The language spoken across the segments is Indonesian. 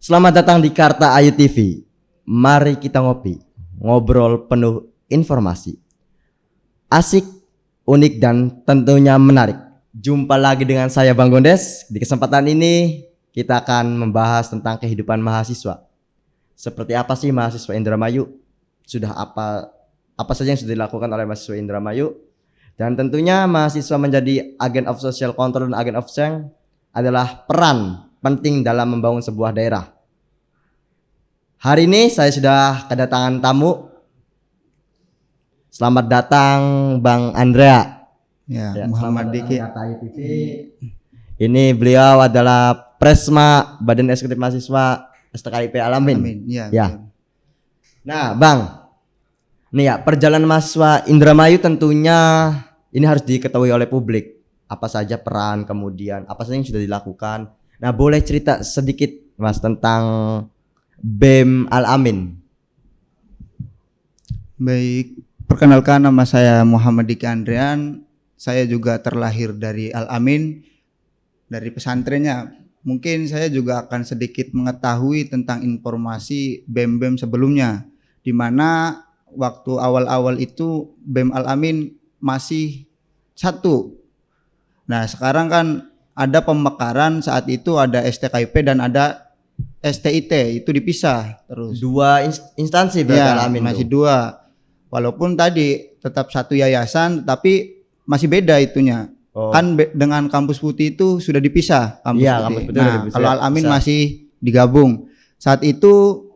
Selamat datang di Karta Ayu TV. Mari kita ngopi, ngobrol penuh informasi. Asik, unik dan tentunya menarik. Jumpa lagi dengan saya Bang Gondes. Di kesempatan ini kita akan membahas tentang kehidupan mahasiswa. Seperti apa sih mahasiswa Indramayu? Sudah apa saja yang sudah dilakukan oleh mahasiswa Indramayu? Dan tentunya mahasiswa menjadi agen of social control dan agen of change adalah peran penting dalam membangun sebuah daerah. Hari ini saya sudah kedatangan tamu. Selamat datang Bang Andrea. Ya, Muhammad Diki. Ini beliau adalah Presma Badan Eksekutif Mahasiswa STKIP Al-Amin. Amin. Ya. Nah, Bang. Nih ya, perjalanan mahasiswa Indramayu tentunya ini harus diketahui oleh publik. Apa saja peran, kemudian apa saja yang sudah dilakukan. Nah, boleh cerita sedikit Mas tentang BEM Al-Amin. Baik, perkenalkan nama saya Muhammad Diki Andrean. Saya juga terlahir dari Al-Amin, dari pesantrennya. Mungkin saya juga akan sedikit mengetahui tentang informasi BEM-BEM sebelumnya, di mana waktu awal-awal itu BEM Al-Amin masih satu. Nah, sekarang kan ada pemekaran, saat itu ada STKIP dan ada STIT, itu dipisah terus. Dua instansi berarti Ya, Al-Amin masih tuh. dua. Walaupun tadi tetap satu yayasan, tapi masih beda itunya. Oh. Kan dengan Kampus Putih itu sudah dipisah kampus Iya, putih. Kampus Putih udah Nah, dipisah. kalau Al-Amin Bisa. masih digabung. Saat itu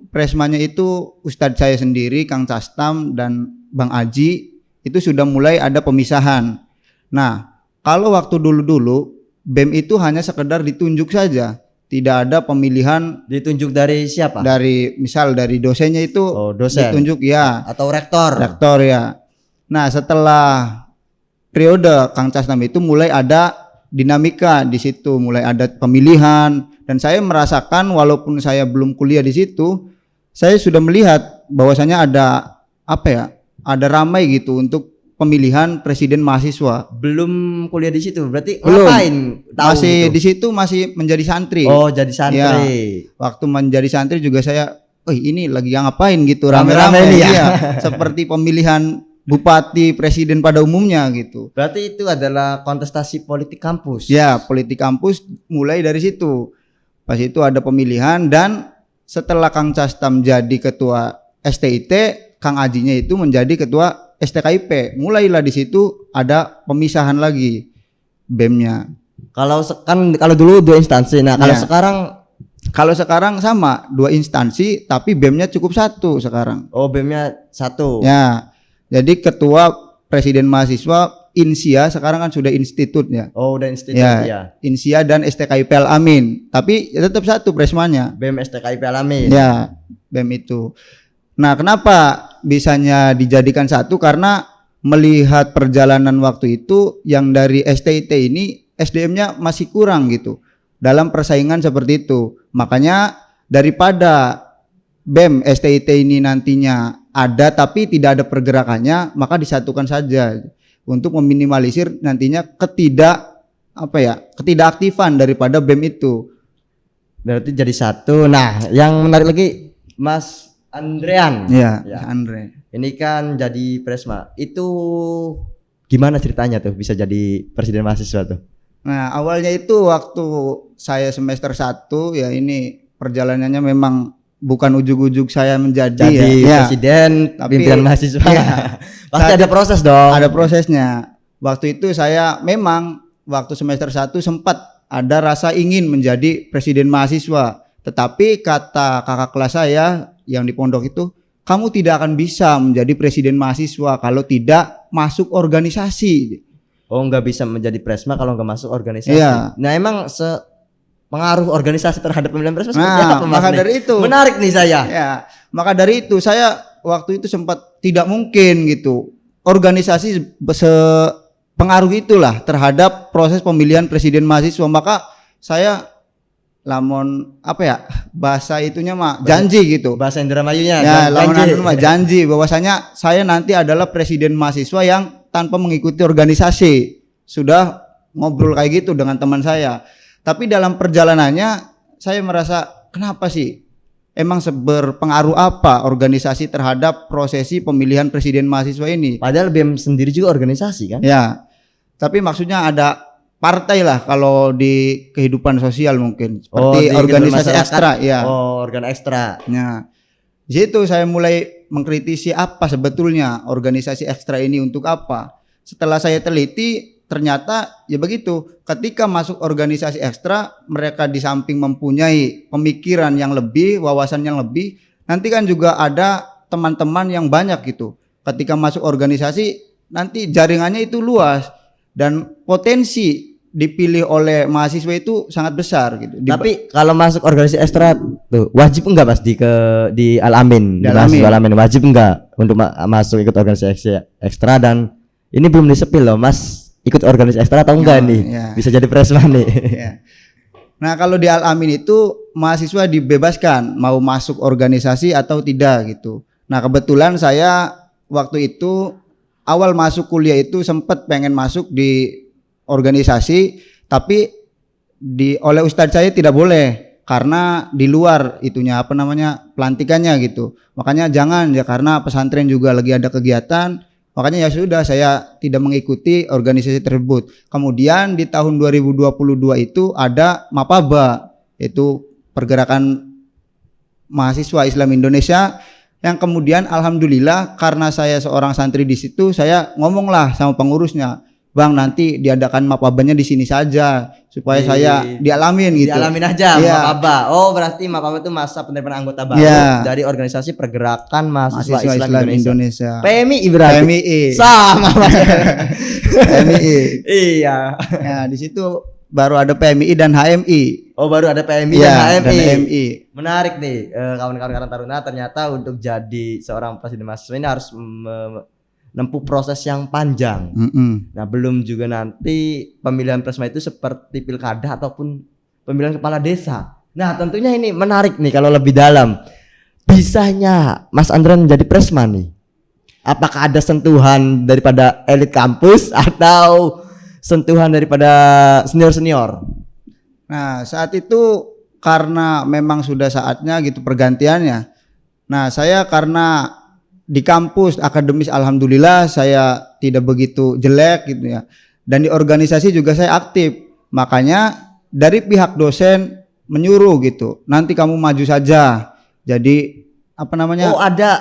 presmanya itu Ustadz saya sendiri, Kang Castam dan Bang Aji, itu sudah mulai ada pemisahan. Nah, kalau waktu dulu-dulu BEM itu hanya sekedar ditunjuk saja, tidak ada pemilihan Ditunjuk dari siapa? dari misal dari dosennya itu Dosen ditunjuk ya, atau rektor. rektor ya. Nah, setelah periode Kang Castam itu mulai ada dinamika di situ, mulai ada pemilihan, dan saya merasakan walaupun saya belum kuliah di situ, saya sudah melihat bahwasanya ada ada ramai gitu untuk pemilihan presiden mahasiswa. Belum kuliah di situ, berarti Belum. ngapain? Tahu Masih gitu? di situ masih menjadi santri. Oh, jadi santri. Ya. Waktu menjadi santri juga saya, ini lagi ngapain gitu, Rame-rame rame-rame nih ya. ya. Seperti pemilihan bupati, presiden pada umumnya gitu. Berarti itu adalah kontestasi politik kampus. Ya, politik kampus mulai dari situ. Pas itu ada pemilihan, dan setelah Kang Castam jadi ketua STIT, Kang Ajinya itu menjadi ketua STKIP. Mulailah di situ ada pemisahan lagi BEM-nya. Kalau dulu dua instansi. Nah, kalau Ya. sekarang sekarang sama, dua instansi tapi BEM-nya cukup satu sekarang. BEM-nya satu. Ya. Jadi ketua presiden mahasiswa INSIA sekarang kan sudah institut ya. Oh, udah institut Ya, ya. INSIA dan STKIP Al-Amin. Tapi ya tetap satu presmanya. BEM STKIP Al-Amin. Ya, BEM itu. Nah, kenapa bisanya dijadikan satu? Karena melihat perjalanan waktu itu yang dari STIT ini SDM-nya masih kurang gitu dalam persaingan seperti itu. Makanya daripada BEM STIT ini nantinya ada tapi tidak ada pergerakannya, maka disatukan saja untuk meminimalisir nantinya ketidakaktifan daripada BEM itu. Berarti jadi satu. Nah, yang menarik lagi Mas Andrean. Ya, Ya. Andre. Ini kan jadi Presma. Itu gimana ceritanya tuh bisa jadi presiden mahasiswa tuh? Nah, awalnya itu waktu saya semester 1 ya, ini perjalanannya memang bukan ujug-ujug saya menjadi presiden, tapi pimpinan mahasiswa. ya, Pasti ada proses dong. ada prosesnya. Waktu itu saya memang waktu semester 1 sempat ada rasa ingin menjadi presiden mahasiswa, tetapi kata kakak kelas saya yang di pondok itu, kamu tidak akan bisa menjadi presiden mahasiswa kalau tidak masuk organisasi. Oh, nggak bisa menjadi Presma kalau nggak masuk organisasi. Iya. Nah, emang pengaruh organisasi terhadap pemilihan Presma seperti Nah, apa, Mas? maka nih? dari itu Menarik nih saya. ya, maka dari itu saya waktu itu sempat tidak mungkin gitu organisasi pengaruh itulah terhadap proses pemilihan presiden mahasiswa. Maka saya bahasa itunya janji gitu. Bahasa Indramayunya. Ya, janji. janji bahwasanya saya nanti adalah presiden mahasiswa yang tanpa mengikuti organisasi. Sudah ngobrol kayak gitu dengan teman saya. Tapi dalam perjalanannya saya merasa kenapa sih? Emang berpengaruh apa organisasi terhadap prosesi pemilihan presiden mahasiswa ini? Padahal BEM sendiri juga organisasi kan? Ya, tapi maksudnya ada partai lah kalau di kehidupan sosial mungkin seperti di organisasi masyarakat. ekstra, ya. Oh, organ ekstra. Nah, di situ saya mulai mengkritisi apa sebetulnya organisasi ekstra ini untuk apa. Setelah saya teliti, ternyata ya begitu. Ketika masuk organisasi ekstra, mereka di samping mempunyai pemikiran yang lebih, wawasan yang lebih, nanti kan juga ada teman-teman yang banyak gitu. Ketika masuk organisasi, nanti jaringannya itu luas dan potensi dipilih oleh mahasiswa itu sangat besar gitu. Tapi kalau masuk organisasi ekstra tuh wajib enggak Mas di Al-Amin, Di di mahasiswa Al-Amin. Al-Amin wajib enggak untuk masuk ikut organisasi ekstra? Dan ini belum disepil loh Mas, ikut organisasi ekstra atau enggak Ya, nih? ya. Bisa jadi presman nih. Ya. Nah, kalau di Al-Amin itu mahasiswa dibebaskan mau masuk organisasi atau tidak gitu. Nah, kebetulan saya waktu itu awal masuk kuliah itu sempat pengen masuk di organisasi, tapi oleh ustadz saya tidak boleh karena di luar itunya apa namanya pelantikannya gitu. Makanya jangan ya, karena pesantren juga lagi ada kegiatan. Makanya ya sudah, saya tidak mengikuti organisasi tersebut. Kemudian di tahun 2022 itu ada Mapaba, yaitu pergerakan mahasiswa Islam Indonesia, yang kemudian alhamdulillah karena saya seorang santri di situ, saya ngomonglah sama pengurusnya, Bang, nanti diadakan Mapabanya di sini saja supaya saya dialamin gitu. Dialamin aja Iya. Mapaba. Oh, berarti Mapaba itu masa penerimaan anggota baru Iya. dari organisasi pergerakan mahasiswa Mahasiswa Islam Indonesia. Indonesia. PMI berarti. PMII. Sama Mas. PMII. Iya. Nah, di situ baru ada PMII dan HMI. Oh, baru ada PMI Iya, dan HMI. dan HMI. Menarik nih, kawan-kawan Karang Taruna, ternyata untuk jadi seorang presiden mahasiswa ini harus menempuh proses yang panjang. Nah, belum juga nanti pemilihan presma itu seperti pilkada ataupun pemilihan kepala desa. Nah, tentunya ini menarik nih kalau lebih dalam. Bisanya Mas Andrian menjadi presma nih, apakah ada sentuhan daripada elit kampus atau sentuhan daripada senior-senior? Nah, saat itu karena memang sudah saatnya gitu pergantiannya. Nah, saya karena di kampus akademis alhamdulillah saya tidak begitu jelek gitu ya. Dan di organisasi juga saya aktif. Makanya dari pihak dosen menyuruh gitu, nanti kamu maju saja. Jadi apa namanya? Oh, ada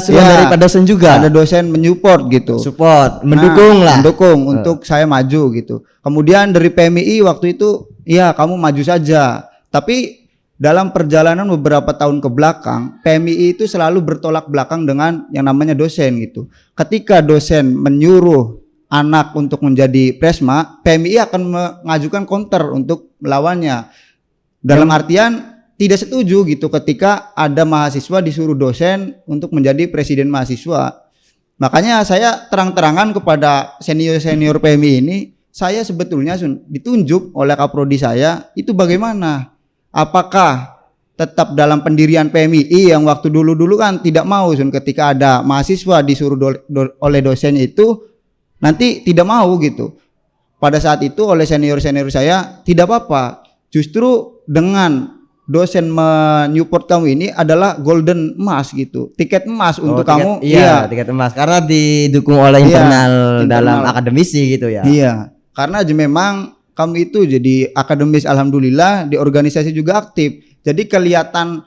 suruhan Ya, daripada dosen juga. Ada dosen menyupport gitu. Support, mendukung lah. Mendukung untuk saya maju gitu. Kemudian dari PMI waktu itu, iya kamu maju saja. Tapi dalam perjalanan beberapa tahun ke belakang, PMI itu selalu bertolak belakang dengan yang namanya dosen gitu. Ketika dosen menyuruh anak untuk menjadi presma, PMI akan mengajukan counter untuk melawannya. Dalam artian tidak setuju gitu ketika ada mahasiswa disuruh dosen untuk menjadi presiden mahasiswa. Makanya saya terang-terangan kepada senior-senior PMI ini, saya sebetulnya ditunjuk oleh kaprodi saya itu bagaimana? Apakah tetap dalam pendirian PMII yang waktu dulu-dulu kan tidak mau ketika ada mahasiswa disuruh oleh dosen itu nanti tidak mau gitu. Pada saat itu oleh senior-senior saya tidak apa-apa. Justru dengan dosen menyupport kamu ini adalah golden emas gitu. Tiket emas untuk kamu. Iya, tiket emas karena didukung oleh internal dalam internal. akademisi gitu ya. Iya, karena memang kamu itu jadi akademis alhamdulillah, di organisasi juga aktif. Jadi kelihatan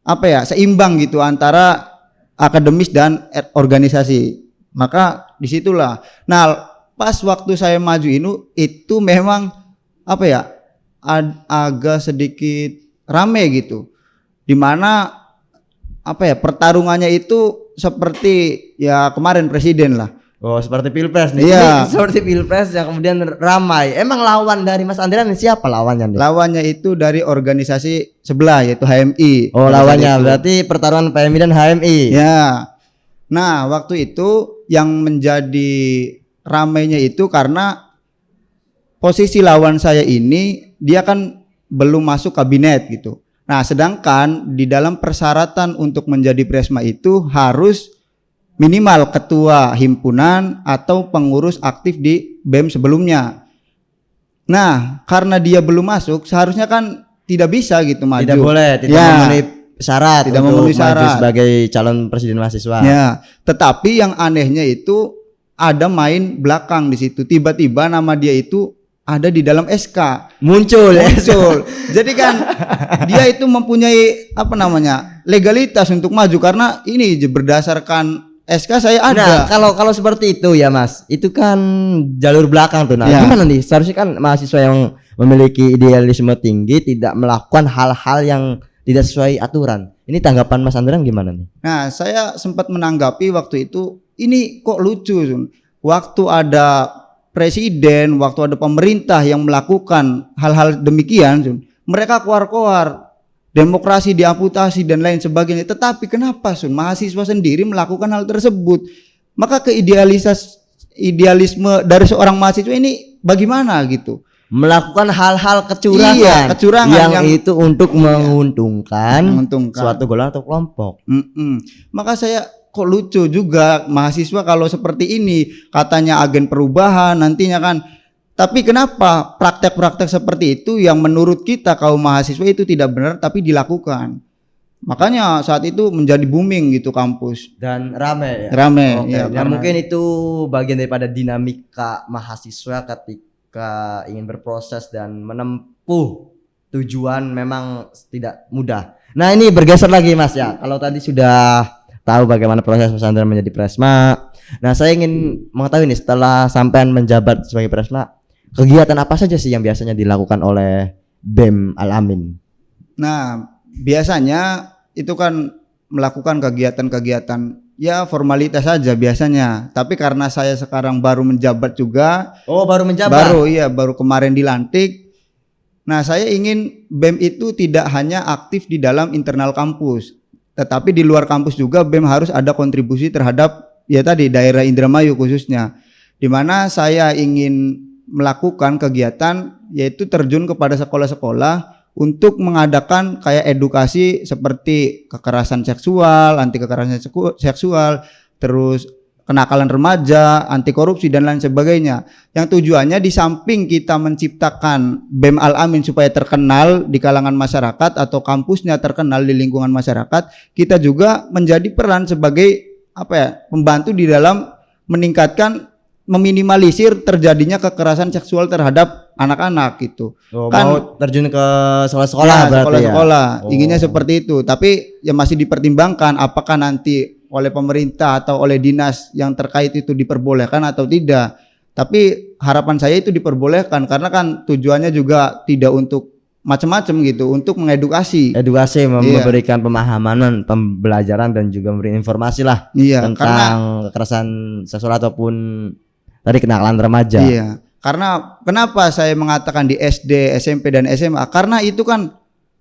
apa ya, seimbang gitu antara akademis dan organisasi. Maka disitulah. Nah, pas waktu saya maju ini itu memang apa ya, agak sedikit rame gitu. Dimana apa ya, pertarungannya itu seperti ya kemarin presiden lah. Oh, seperti pilpres nih. Iya. Ini seperti pilpres yang kemudian ramai. Emang lawan dari Mas Andrian siapa lawannya nih? Lawannya itu dari organisasi sebelah yaitu HMI. Oh, lawannya berarti pertarungan PMI dan HMI. Ya. Nah, waktu itu yang menjadi ramainya itu karena posisi lawan saya ini dia kan belum masuk kabinet gitu. Nah, sedangkan di dalam persyaratan untuk menjadi presma itu harus minimal ketua himpunan atau pengurus aktif di BEM sebelumnya. Nah, karena dia belum masuk, seharusnya kan tidak bisa gitu maju. Tidak boleh, tidak Ya. memenuhi syarat Tidak untuk memenuhi maju syarat. sebagai calon presiden mahasiswa. Ya, tetapi yang anehnya itu ada main belakang di situ. Tiba-tiba nama dia itu ada di dalam SK. Muncul ya. Muncul. Jadi kan dia itu mempunyai apa namanya? Legalitas untuk maju karena ini berdasarkan SK saya Nah, ada. kalau seperti itu ya Mas, itu kan jalur belakang tuh. Nah, Ya. gimana nih? Seharusnya kan mahasiswa yang memiliki idealisme tinggi tidak melakukan hal-hal yang tidak sesuai aturan. Ini tanggapan Mas Andrian gimana nih? Nah, saya sempat menanggapi waktu itu, ini kok lucu, Sun. Waktu ada presiden, waktu ada pemerintah yang melakukan hal-hal demikian, Sun, mereka keluar-keluar, demokrasi diamputasi dan lain sebagainya. Tetapi kenapa, Sun, mahasiswa sendiri melakukan hal tersebut? Maka idealisme dari seorang mahasiswa ini bagaimana gitu? Melakukan hal-hal kecurangan, Iya, kecurangan yang itu untuk menguntungkan Menguntungkan. suatu golongan atau kelompok. Maka saya kok lucu juga mahasiswa kalau seperti ini katanya agen perubahan nantinya kan. Tapi kenapa praktek-praktek seperti itu yang menurut kita kaum mahasiswa itu tidak benar tapi dilakukan. Makanya saat itu menjadi booming gitu kampus. Dan rame ya. Rame, Oke, ya, ya karena- mungkin itu bagian daripada dinamika mahasiswa ketika ingin berproses dan menempuh tujuan memang tidak mudah. Nah, ini bergeser lagi Mas ya. Kalau tadi sudah tahu bagaimana proses Mas Andrian menjadi Presma. Nah, saya ingin mengetahui nih setelah sampean menjabat sebagai Presma, kegiatan apa saja sih yang biasanya dilakukan oleh BEM Al-Amin? Nah, biasanya itu kan melakukan kegiatan-kegiatan ya formalitas saja biasanya. Tapi karena saya sekarang baru menjabat juga, Oh, baru menjabat. baru kemarin dilantik. Nah, saya ingin BEM itu tidak hanya aktif di dalam internal kampus, tetapi di luar kampus juga BEM harus ada kontribusi terhadap ya tadi daerah Indramayu khususnya. Di mana saya ingin melakukan kegiatan yaitu terjun kepada sekolah-sekolah untuk mengadakan kayak edukasi seperti kekerasan seksual, anti kekerasan seksual, terus kenakalan remaja, anti korupsi dan lain sebagainya. Yang tujuannya di samping kita menciptakan BEM Al-Amin supaya terkenal di kalangan masyarakat atau kampusnya terkenal di lingkungan masyarakat, kita juga menjadi peran sebagai pembantu di dalam meningkatkan meminimalisir terjadinya kekerasan seksual terhadap anak-anak gitu. Oh, Kan- mau terjun ke sekolah-sekolah Ya, berarti sekolah-sekolah. ya. Oh. Inginnya seperti itu. Tapi ya masih dipertimbangkan apakah nanti oleh pemerintah atau oleh dinas yang terkait itu diperbolehkan atau tidak. Tapi harapan saya itu diperbolehkan karena kan tujuannya juga tidak untuk macam-macam gitu, untuk mengedukasi. Edukasi Iya. memberikan pemahaman, pembelajaran dan juga memberi informasi lah Iya, karena tentang kekerasan seksual ataupun tadi kenakalan remaja. iya. Karena kenapa saya mengatakan di SD, SMP dan SMA? Karena itu kan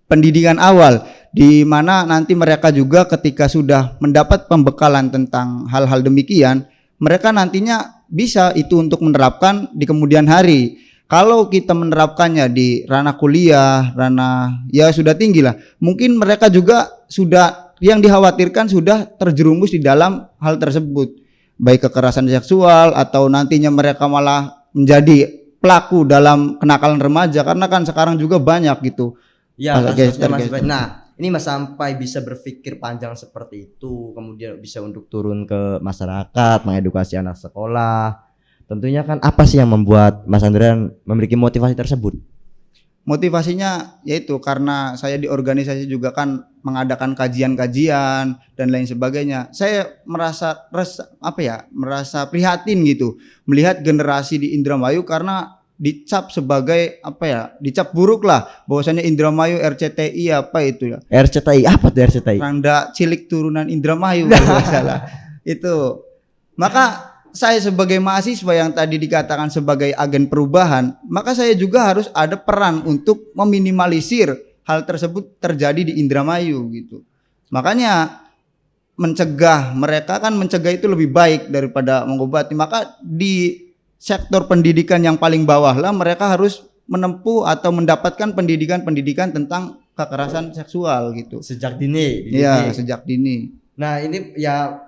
pendidikan awal di mana nanti mereka juga ketika sudah mendapat pembekalan tentang hal-hal demikian, mereka nantinya bisa itu untuk menerapkan di kemudian hari. Kalau kita menerapkannya di ranah kuliah, ranah ya sudah tinggi lah. Mungkin mereka juga sudah yang dikhawatirkan sudah terjerumus di dalam hal tersebut. Baik kekerasan seksual atau nantinya mereka malah menjadi pelaku dalam kenakalan remaja karena kan sekarang juga banyak gitu. Ya, Oke, kasusnya masih oke. banyak. Nah, ini Mas sampai bisa berpikir panjang seperti itu, kemudian bisa untuk turun ke masyarakat, mengedukasi anak sekolah. Tentunya kan apa sih yang membuat Mas Andrian memiliki motivasi tersebut? Motivasinya yaitu karena saya di organisasi juga kan mengadakan kajian-kajian dan lain sebagainya. Saya merasa merasa prihatin gitu melihat generasi di Indramayu karena dicap sebagai dicap buruk lah bahwasanya Indramayu RCTI itu ya. RCTI apa tuh RCTI? Randa cilik turunan Indramayu kalau nggak salah. Itu. Maka saya sebagai mahasiswa yang tadi dikatakan sebagai agen perubahan, maka saya juga harus ada peran untuk meminimalisir hal tersebut terjadi di Indramayu gitu. Makanya mencegah itu lebih baik daripada mengobati. Maka di sektor pendidikan yang paling bawah lah mereka harus menempuh atau mendapatkan pendidikan tentang kekerasan seksual gitu. Sejak dini. Iya, sejak dini. Nah, ini ya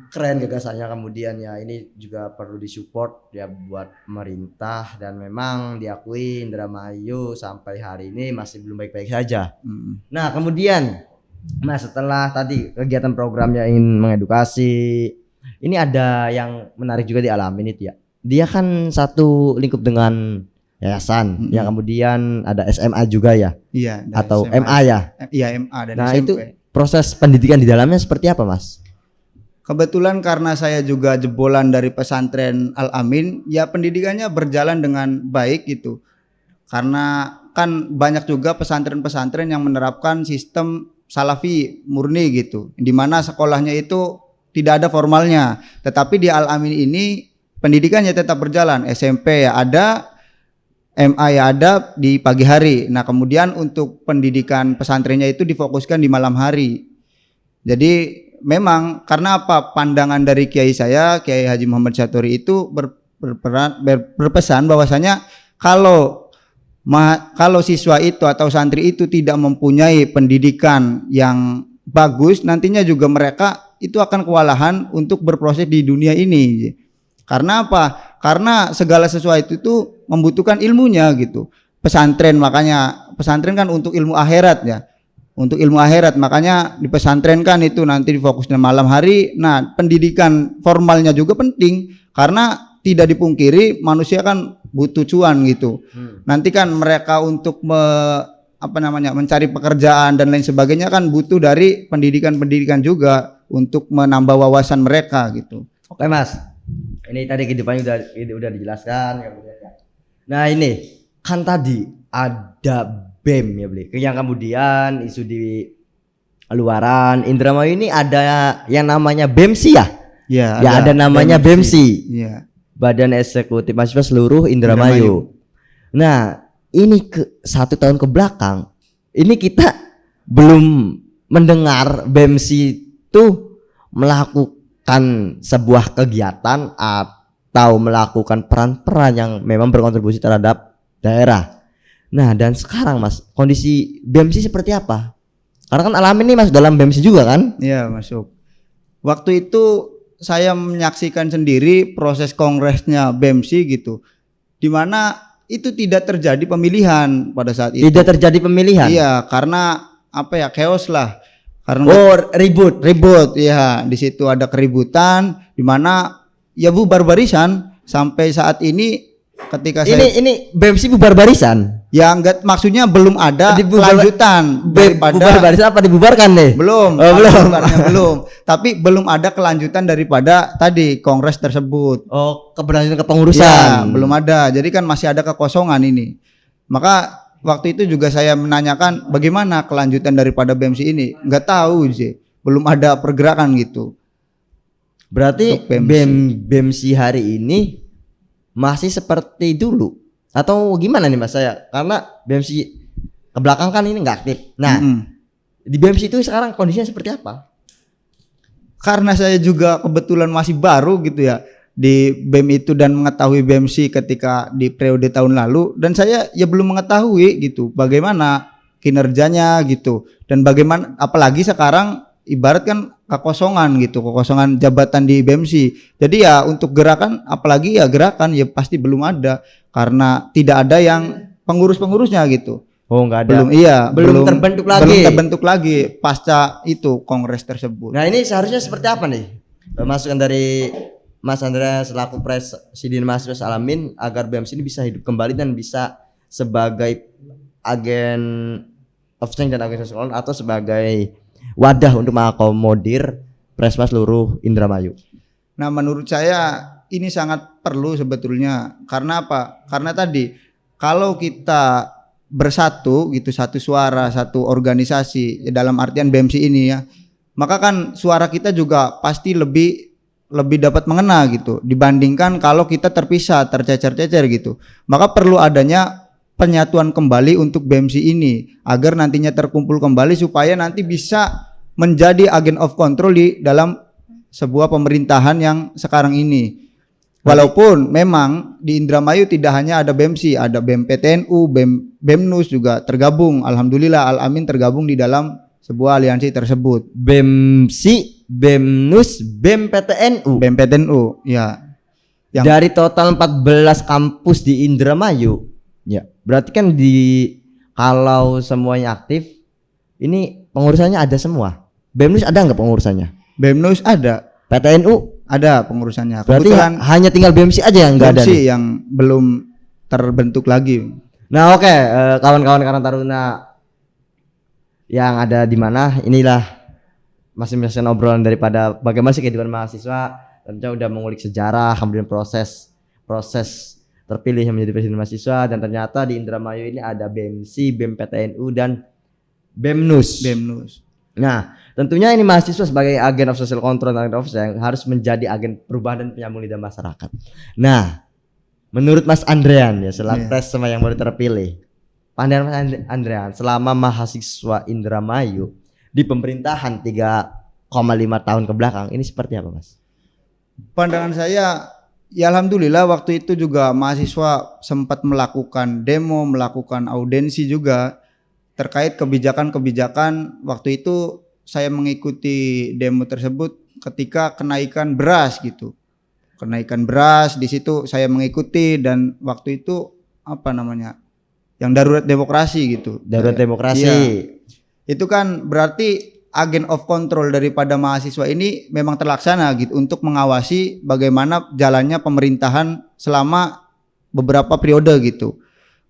keren gagasannya, kemudian ya ini juga perlu disupport ya buat pemerintah, dan memang diakui Indramayu sampai hari ini masih belum baik-baik saja. Nah kemudian Mas, setelah tadi kegiatan programnya ingin mengedukasi, ini ada yang menarik juga dialami itu ya. Dia kan satu lingkup dengan yayasan, yang kemudian ada SMA juga ya, Iya, dari atau SMA. MA ya. Iya, MA dan Nah SMP. itu proses pendidikan di dalamnya seperti apa Mas? Kebetulan karena saya juga jebolan dari pesantren Al-Amin, ya pendidikannya berjalan dengan baik gitu. Karena kan banyak juga pesantren-pesantren yang menerapkan sistem salafi murni gitu, di mana sekolahnya itu tidak ada formalnya. Tetapi di Al-Amin ini pendidikannya tetap berjalan. SMP ya ada, MA ya ada di pagi hari. Nah kemudian untuk pendidikan pesantrennya itu difokuskan di malam hari. Jadi memang karena apa, pandangan dari kiai saya, Kiai Haji Muhammad Syatori itu berpesan bahwasanya kalau siswa itu atau santri itu tidak mempunyai pendidikan yang bagus, nantinya juga mereka itu akan kewalahan untuk berproses di dunia ini. Karena apa? Karena segala sesuatu itu membutuhkan ilmunya gitu. Pesantren, makanya pesantren kan untuk ilmu akhirat ya. Untuk ilmu akhirat, makanya di pesantren kan itu nanti difokuskan malam hari. Nah pendidikan formalnya juga penting, karena tidak dipungkiri manusia kan butuh cuan gitu. Nanti kan mereka untuk mencari pekerjaan dan lain sebagainya kan butuh dari pendidikan juga untuk menambah wawasan mereka gitu. Oke Mas, ini tadi kehidupannya udah dijelaskan. Nah ini kan tadi ada BEM ya beli, yang kemudian isu di luaran Indramayu ini ada yang namanya BEMSI ya? Ya, ada namanya BEMSI. Iya. Badan Eksekutif Mahasiswa Seluruh Indramayu. Nah ini ke 1 tahun ke belakang, ini kita belum mendengar BEMSI itu melakukan sebuah kegiatan atau melakukan peran-peran yang memang berkontribusi terhadap daerah. Nah dan sekarang Mas, kondisi BEMSI seperti apa? Karena kan Al-Amin ini masuk dalam BEMSI juga kan? Iya masuk. Waktu itu saya menyaksikan sendiri proses kongresnya BEMSI gitu, dimana itu tidak terjadi pemilihan pada saat itu. Tidak terjadi pemilihan? Iya, karena apa ya, chaos lah. Karena ribut. Ya di situ ada keributan, dimana ya bubar barisan sampai saat ini. Ketika ini BEMSI bubar barisan? Ya enggak, maksudnya belum ada kelanjutan daripada bubar barisan apa dibubarkan deh? Belum. Belum. Tapi belum ada kelanjutan daripada tadi kongres tersebut. Oh, keberlanjutan kepengurusan. Ya, belum ada. Jadi kan masih ada kekosongan ini. Maka waktu itu juga saya menanyakan bagaimana kelanjutan daripada BEMSI ini. Enggak tahu sih. Belum ada pergerakan gitu. Berarti BEMSI hari ini masih seperti dulu atau gimana nih Mas? Saya karena BEMSI ke belakang kan ini nggak aktif. Nah di BEMSI itu sekarang kondisinya seperti apa? Karena saya juga kebetulan masih baru gitu ya di BEM itu, dan mengetahui BEMSI ketika di periode tahun lalu, dan saya ya belum mengetahui gitu bagaimana kinerjanya gitu, dan bagaimana apalagi sekarang ibarat kan kekosongan jabatan di BEMSI. Jadi ya untuk gerakan, apalagi ya gerakan ya pasti belum ada, karena tidak ada yang pengurusnya gitu. Oh nggak ada. Belum terbentuk lagi pasca itu kongres tersebut. Nah ini seharusnya seperti apa nih masukan dari Mas Andrea selaku Presiden Mahasiswa Al-Amin agar BEMSI ini bisa hidup kembali dan bisa sebagai agen of change dan agen sosial atau sebagai wadah untuk mengakomodir Presma seluruh Indramayu? Nah menurut saya ini sangat perlu sebetulnya. Karena apa? Karena tadi kalau kita bersatu gitu, satu suara, satu organisasi ya, dalam artian BEMSI ini ya, maka kan suara kita juga pasti lebih dapat mengena gitu dibandingkan kalau kita terpisah, tercecer-cecer gitu. Maka perlu adanya penyatuan kembali untuk BEMSI ini agar nantinya terkumpul kembali supaya nanti bisa menjadi agen of control di dalam sebuah pemerintahan yang sekarang ini. Walaupun memang di Indramayu tidak hanya ada BEMSI, ada BEM PTNU, BEM BEMNUS juga tergabung. Alhamdulillah Al-Amin tergabung di dalam sebuah aliansi tersebut. BEMSI, BEMNUS, BEM-PTNU. BEM-PTNU, ya. Yang Dari total 14 kampus di Indramayu. Ya, berarti kan kalau semuanya aktif, ini pengurusannya ada semua. BEMNUS ada nggak pengurusannya? BEMNUS ada, PTNU ada pengurusannya. berarti Kebetulan hanya tinggal BEMSI aja yang nggak ada BEMSI nih. yang belum terbentuk lagi. Nah, oke, kawan-kawan Karang Taruna yang ada di mana, inilah masing-masing obrolan daripada bagaimana sih kehidupan mahasiswa. Tentunya udah mengulik sejarah, kemudian proses terpilihnya menjadi presiden mahasiswa, dan ternyata di Indramayu ini ada BEMSI, BEM-PTNU dan BEMNUS. Nah, tentunya ini mahasiswa sebagai agen of social control dan yang harus menjadi agen perubahan dan penyambung lidah masyarakat. Nah, menurut Mas Andrean ya, selaku tes sama yang baru terpilih, pandangan Mas Andrean selama mahasiswa Indramayu di pemerintahan 3,5 tahun ke belakang ini seperti apa, Mas? Pandangan saya, ya alhamdulillah waktu itu juga mahasiswa sempat melakukan demo, melakukan audensi juga terkait kebijakan-kebijakan. Waktu itu saya mengikuti demo tersebut ketika kenaikan beras gitu. Kenaikan beras di situ saya mengikuti, dan waktu itu apa namanya? Yang darurat demokrasi gitu. Darurat demokrasi. Iya. Itu kan berarti agen of control daripada mahasiswa ini memang terlaksana gitu untuk mengawasi bagaimana jalannya pemerintahan selama beberapa periode gitu.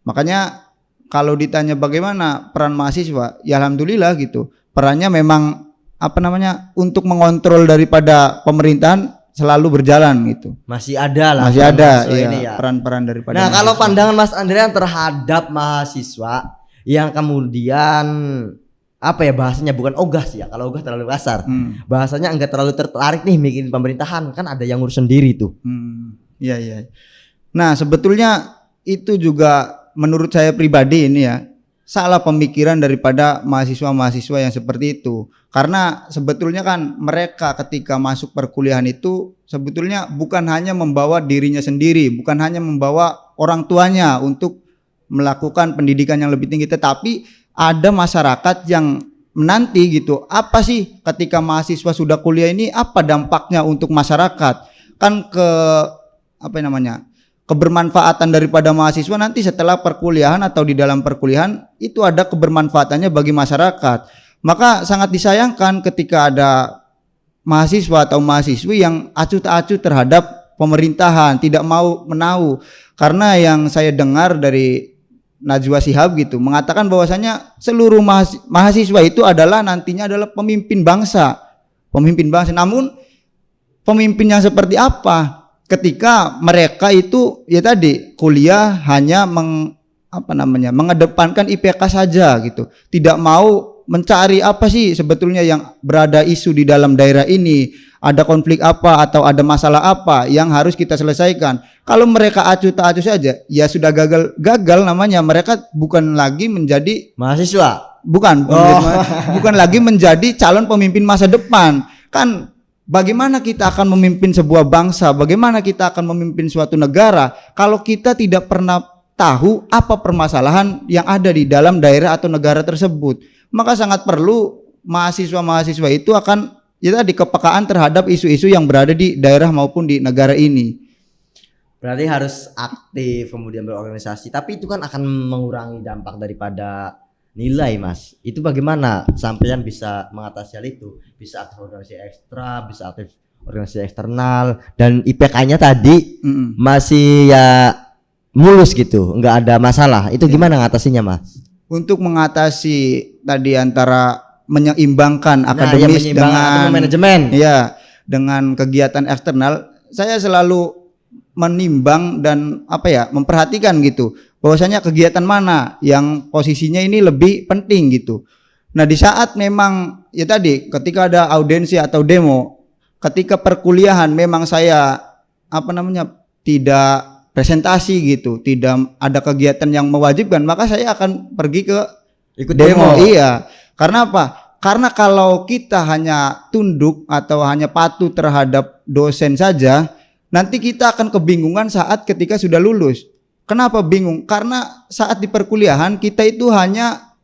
Makanya kalau ditanya bagaimana peran mahasiswa, ya alhamdulillah gitu. Perannya memang apa namanya? Untuk mengontrol daripada pemerintahan selalu berjalan gitu. Masih ada lah. Masih ada iya, ini ya, peran-peran daripada Nah, mahasiswa. kalau pandangan Mas Andrean terhadap mahasiswa yang kemudian apa ya bahasanya, bukan ogah sih ya, kalau ogah terlalu kasar. Bahasanya enggak terlalu tertarik nih bikin pemerintahan, kan ada yang ngurus sendiri tuh. Iya iya. Nah, sebetulnya itu juga menurut saya pribadi ini ya, salah pemikiran daripada mahasiswa-mahasiswa yang seperti itu. Karena sebetulnya kan mereka ketika masuk perkuliahan itu sebetulnya bukan hanya membawa dirinya sendiri, bukan hanya membawa orang tuanya untuk melakukan pendidikan yang lebih tinggi, tetapi ada masyarakat yang menanti gitu. Apa sih ketika mahasiswa sudah kuliah ini, apa dampaknya untuk masyarakat? Kan kebermanfaatan daripada mahasiswa nanti setelah perkuliahan atau di dalam perkuliahan itu ada kebermanfaatannya bagi masyarakat. Maka sangat disayangkan ketika ada mahasiswa atau mahasiswi yang acuh tak acuh terhadap pemerintahan, tidak mau menahu. Karena yang saya dengar dari Najwa Shihab gitu mengatakan bahwasanya seluruh mahasiswa itu adalah nantinya adalah pemimpin bangsa. Namun pemimpin yang seperti apa ketika mereka itu ya tadi kuliah hanya mengedepankan IPK saja gitu. Tidak mau mencari apa sih sebetulnya yang berada isu di dalam daerah ini, ada konflik apa atau ada masalah apa yang harus kita selesaikan. Kalau mereka acuh tak acuh saja, ya sudah gagal namanya. Mereka bukan lagi menjadi mahasiswa, bukan lagi menjadi calon pemimpin masa depan. Kan bagaimana kita akan memimpin sebuah bangsa, bagaimana kita akan memimpin suatu negara kalau kita tidak pernah tahu apa permasalahan yang ada di dalam daerah atau negara tersebut. Maka sangat perlu mahasiswa-mahasiswa itu akan ya tadi kepekaan terhadap isu-isu yang berada di daerah maupun di negara ini. Berarti harus aktif kemudian berorganisasi, tapi itu kan akan mengurangi dampak daripada nilai, Mas. Itu bagaimana sampean bisa mengatasi hal itu? Bisa aktif organisasi ekstra, bisa aktif organisasi eksternal, dan IPK-nya tadi masih ya mulus gitu, nggak ada masalah. Itu gimana ngatasinya, Mas? Untuk mengatasi tadi antara menyeimbangkan akademis dengan manajemen, ya, dengan kegiatan eksternal, saya selalu menimbang dan memperhatikan gitu bahwasanya kegiatan mana yang posisinya ini lebih penting gitu. Nah, di saat memang ya tadi ketika ada audensi atau demo, ketika perkuliahan memang saya tidak presentasi gitu, tidak ada kegiatan yang mewajibkan, maka saya akan pergi ke ikut demo. Iya. Karena apa? Karena kalau kita hanya tunduk atau hanya patuh terhadap dosen saja, nanti kita akan kebingungan saat ketika sudah lulus. Kenapa bingung? Karena saat di perkuliahan kita itu hanya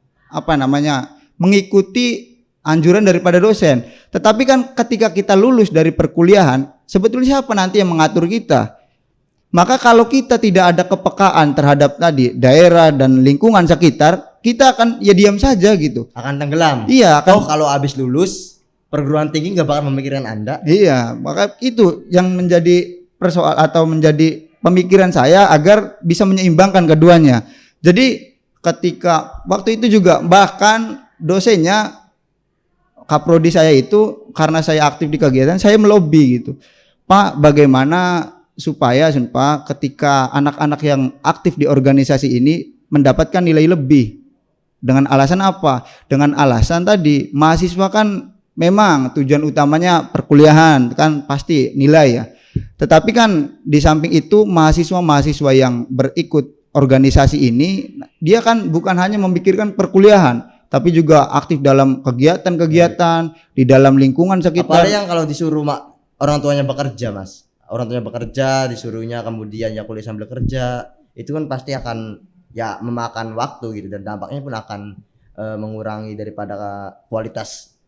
mengikuti anjuran daripada dosen. Tetapi kan ketika kita lulus dari perkuliahan, sebetulnya siapa nanti yang mengatur kita? Maka kalau kita tidak ada kepekaan terhadap tadi daerah dan lingkungan sekitar, kita akan ya diam saja gitu. Akan tenggelam. Iya, akan. Oh, kalau habis lulus perguruan tinggi nggak bakal memikirkan Anda. Iya, maka itu yang menjadi persoal atau menjadi pemikiran saya agar bisa menyeimbangkan keduanya. Jadi ketika waktu itu juga bahkan dosennya kaprodi saya itu karena saya aktif di kegiatan, saya melobi gitu. Pak, bagaimana supaya Pak ketika anak-anak yang aktif di organisasi ini mendapatkan nilai lebih? Dengan alasan apa? Dengan alasan tadi mahasiswa kan memang tujuan utamanya perkuliahan kan pasti nilai ya. Tetapi kan di samping itu mahasiswa-mahasiswa yang berikut organisasi ini dia kan bukan hanya memikirkan perkuliahan tapi juga aktif dalam kegiatan-kegiatan di dalam lingkungan sekitar. Apalagi yang kalau disuruh orang tuanya bekerja, Mas. Orang tuanya bekerja, disuruhnya kemudian ya kuliah sambil kerja, itu kan pasti akan ya memakan waktu gitu dan dampaknya pun akan mengurangi daripada kualitas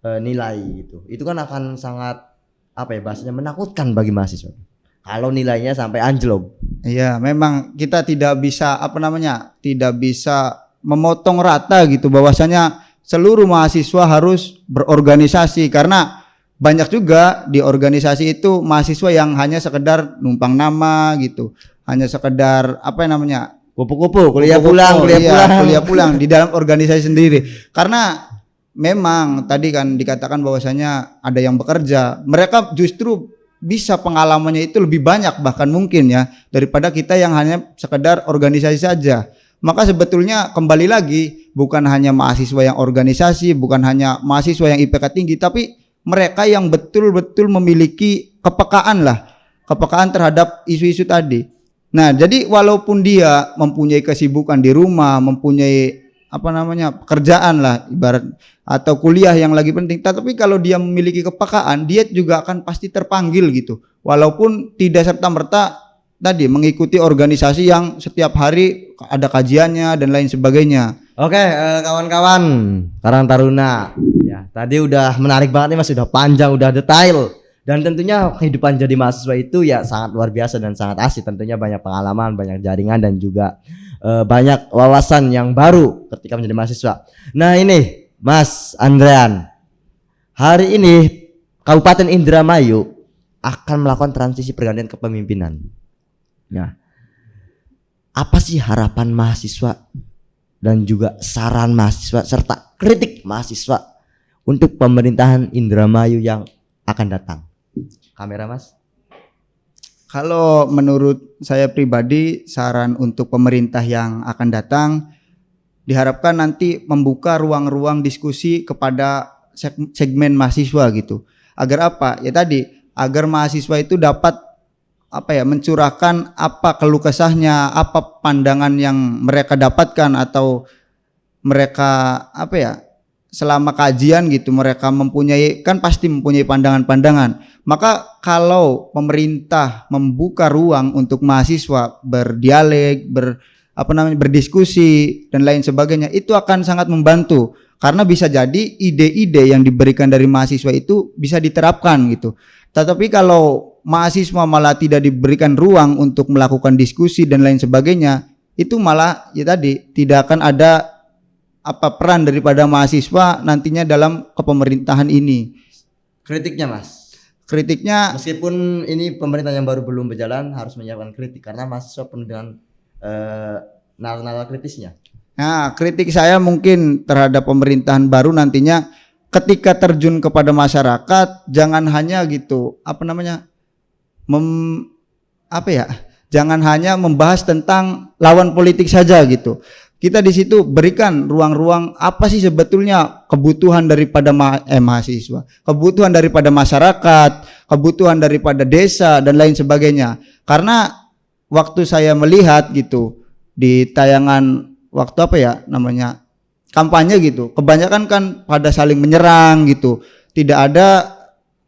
nilai gitu. Itu kan akan sangat apa ya bahasanya menakutkan bagi mahasiswa. Kalau nilainya sampai anjlok. Iya, memang kita tidak bisa tidak bisa memotong rata gitu bahwasanya seluruh mahasiswa harus berorganisasi karena banyak juga di organisasi itu mahasiswa yang hanya sekedar numpang nama gitu. Hanya sekedar kupu-kupu kuliah pulang di dalam organisasi sendiri. Karena memang tadi kan dikatakan bahwasanya ada yang bekerja, mereka justru bisa pengalamannya itu lebih banyak bahkan mungkin ya daripada kita yang hanya sekedar organisasi saja. Maka sebetulnya kembali lagi bukan hanya mahasiswa yang organisasi, bukan hanya mahasiswa yang IPK tinggi, tapi mereka yang betul-betul memiliki kepekaan terhadap isu-isu tadi. Nah, jadi walaupun dia mempunyai kesibukan di rumah, mempunyai pekerjaan lah ibarat atau kuliah yang lagi penting, tapi kalau dia memiliki kepekaan, dia juga akan pasti terpanggil gitu. Walaupun tidak serta-merta tadi mengikuti organisasi yang setiap hari ada kajiannya dan lain sebagainya. Oke, kawan-kawan Karang Taruna, ya tadi udah menarik banget nih Mas, sudah panjang, udah detail. Dan tentunya kehidupan jadi mahasiswa itu ya sangat luar biasa dan sangat asik. Tentunya banyak pengalaman, banyak jaringan dan juga banyak wawasan yang baru ketika menjadi mahasiswa. Nah ini Mas Andrean, hari ini Kabupaten Indramayu akan melakukan transisi pergantian kepemimpinan. Nah, apa sih harapan mahasiswa dan juga saran mahasiswa serta kritik mahasiswa untuk pemerintahan Indramayu yang akan datang? Kamera Mas. Kalau menurut saya pribadi, saran untuk pemerintah yang akan datang diharapkan nanti membuka ruang-ruang diskusi kepada segmen mahasiswa gitu. Agar apa? Ya tadi, agar mahasiswa itu dapat mencurahkan apa keluh kesahnya, apa pandangan yang mereka dapatkan atau mereka selama kajian gitu mereka pasti mempunyai pandangan-pandangan. Maka kalau pemerintah membuka ruang untuk mahasiswa berdialek, berdiskusi dan lain sebagainya, itu akan sangat membantu karena bisa jadi ide-ide yang diberikan dari mahasiswa itu bisa diterapkan gitu. Tetapi kalau mahasiswa malah tidak diberikan ruang untuk melakukan diskusi dan lain sebagainya, itu malah ya tadi tidak akan ada peran daripada mahasiswa nantinya dalam kepemerintahan ini. Kritiknya Mas. Kritiknya meskipun ini pemerintah yang baru belum berjalan harus menyiapkan kritik karena mahasiswa penuh dengan nalar-nalar kritisnya. Nah, kritik saya mungkin terhadap pemerintahan baru nantinya ketika terjun kepada masyarakat jangan hanya gitu jangan hanya membahas tentang lawan politik saja gitu. Kita di situ berikan ruang-ruang apa sih sebetulnya kebutuhan daripada mahasiswa, kebutuhan daripada masyarakat, kebutuhan daripada desa dan lain sebagainya. Karena waktu saya melihat gitu di tayangan waktu kampanye gitu, kebanyakan kan pada saling menyerang gitu. Tidak ada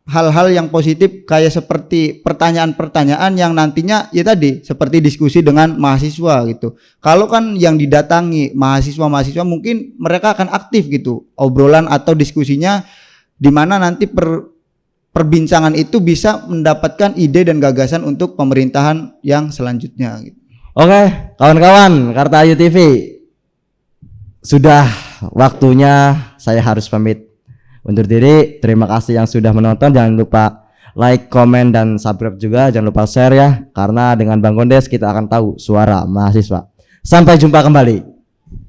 hal-hal yang positif kayak seperti pertanyaan-pertanyaan yang nantinya ya tadi seperti diskusi dengan mahasiswa gitu. Kalau kan yang didatangi mahasiswa-mahasiswa mungkin mereka akan aktif gitu obrolan atau diskusinya, di mana nanti perbincangan itu bisa mendapatkan ide dan gagasan untuk pemerintahan yang selanjutnya gitu. Oke, kawan-kawan, Karta Ayu TV. Sudah waktunya saya harus pamit undur diri. Terima kasih yang sudah menonton. Jangan lupa like, komen, dan subscribe juga. Jangan lupa share ya, karena dengan Bang Gondes kita akan tahu suara mahasiswa. Sampai jumpa kembali.